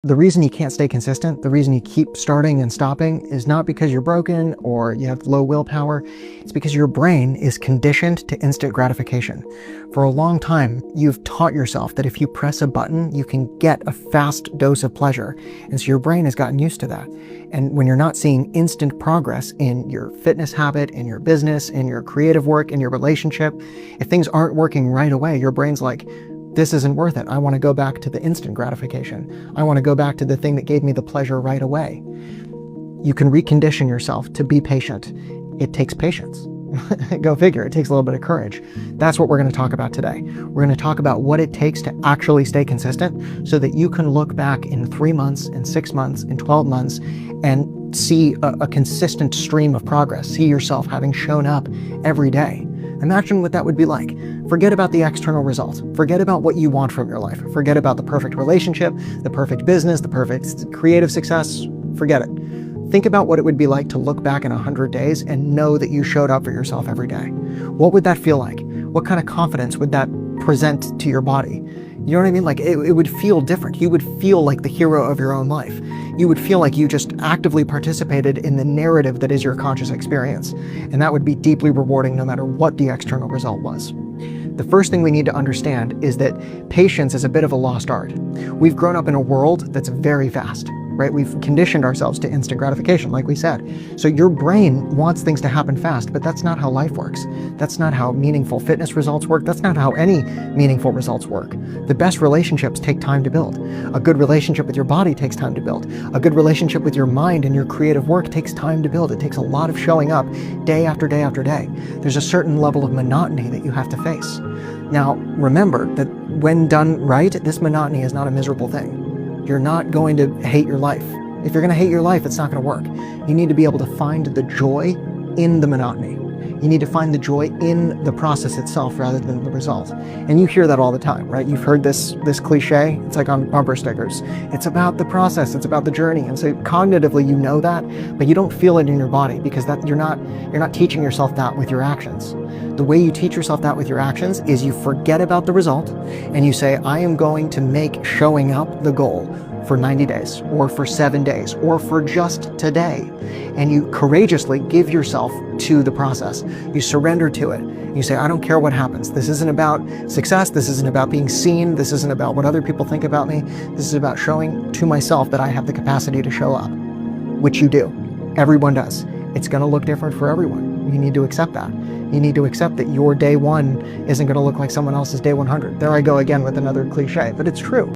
The reason you can't stay consistent, the reason you keep starting and stopping is not because you're broken or you have low willpower. It's because your brain is conditioned to instant gratification. For a long time, you've taught yourself that if you press a button, you can get a fast dose of pleasure. And so your brain has gotten used to that. And when you're not seeing instant progress in your fitness habit, in your business, in your creative work, in your relationship, if things aren't working right away, your brain's like, this isn't worth it. I want to go back to the instant gratification. I want to go back to the thing that gave me the pleasure right away. You can recondition yourself to be patient. It takes patience. Go figure, it takes a little bit of courage. That's what we're going to talk about today. We're going to talk about what it takes to actually stay consistent so that you can look back in 3 months, in 6 months, in 12 months, and see a consistent stream of progress. See yourself having shown up every day. Imagine what that would be like. Forget about the external results. Forget about what you want from your life. Forget about the perfect relationship, the perfect business, the perfect creative success. Forget it. Think about what it would be like to look back in 100 days and know that you showed up for yourself every day. What would that feel like? What kind of confidence would that present to your body? You know what I mean? Like it would feel different. You would feel like the hero of your own life. You would feel like you just actively participated in the narrative that is your conscious experience. And that would be deeply rewarding no matter what the external result was. The first thing we need to understand is that patience is a bit of a lost art. We've grown up in a world that's very fast, right? We've conditioned ourselves to instant gratification, like we said. So your brain wants things to happen fast, but that's not how life works. That's not how meaningful fitness results work. That's not how any meaningful results work. The best relationships take time to build. A good relationship with your body takes time to build. A good relationship with your mind and your creative work takes time to build. It takes a lot of showing up day after day after day. There's a certain level of monotony that you have to face. Now, remember that when done right, this monotony is not a miserable thing. You're not going to hate your life. If you're going to hate your life, it's not going to work. You need to be able to find the joy in the monotony. You need to find the joy in the process itself rather than the result. And you hear that all the time, right? You've heard this cliche. It's like on bumper stickers. It's about the process. It's about the journey. And so cognitively, you know that, but you don't feel it in your body because you're not teaching yourself that with your actions. The way you teach yourself that with your actions is you forget about the result and you say, I am going to make showing up the goal for 90 days or for 7 days or for just today. And you courageously give yourself to the process. You surrender to it. You say, I don't care what happens. This isn't about success. This isn't about being seen. This isn't about what other people think about me. This is about showing to myself that I have the capacity to show up, which you do. Everyone does. It's going to look different for everyone. You need to accept that. You need to accept that your day one isn't going to look like someone else's day 100. There I go again with another cliche, but it's true.